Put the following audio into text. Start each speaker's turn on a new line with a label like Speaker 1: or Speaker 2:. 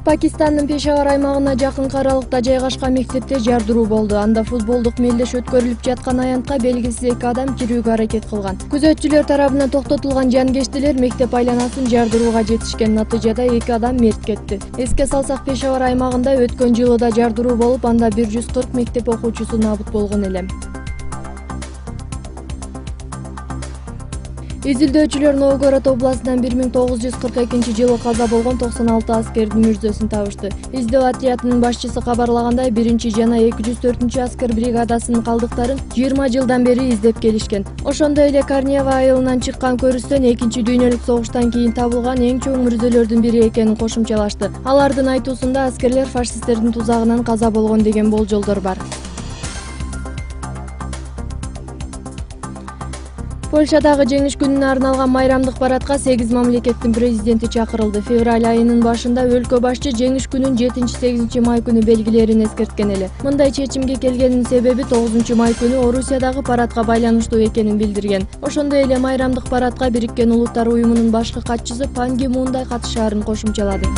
Speaker 1: Пакистандын Пешавар аймагына жакын аралыкта жайгашкан мектепте жардыруу болду. Анда футболдук мелдеш өткөрүлүп жаткан аянтка белгисиз 2 адам кирүүгө аракет кылган. Күзөтчүлөр тарабынан токтотулган жангечтилер мектеп айланасын жардырууга жетишкен. Натыйжада 2 адам мерт кетти. Эске салсак, Пешавар аймагында өткөн жылы да жардыруу болуп, анда 140 мектеп окуучусу набыт болгон эле. Изилдөөчүлөр Новгород областынан 1942-жылы каза болгон 96 аскердин мүрзөсүн табышты. Издөө отрядынын башчысы кабарлагандай, 1 жана 204-аскер бригадасынын калдыктарын 20 жылдан бери издеп келишкен. Ошондой эле Корнева айылынан чыккан көрүстөн 2-дүйнөлүк согуштан кийин табылган эң чоң мүрзөлөрдүн бири экенин кошумчалашты. Алардын айтуусунда аскерлер фашисттердин тузагынан каза болгон деген болжолдор бар. Польшадагы жеңиш күнүнө арналган майрамдык парадка 8 мамлекеттин президенти чакырылды. Февраль айынын башында өлкө башчы жеңиш күнүн 7-8 май күнү белгилерин эскерткен эле. Мындай чечимге келгенин себеби 9 май күнү Орусиядагы парадка байланыштуу экенин билдирген. Ошондой эле майрамдык парадка Бириккен Улуттар уюмунун башкы катчысы Пан Ги Мун да катышаарын кошумчалады.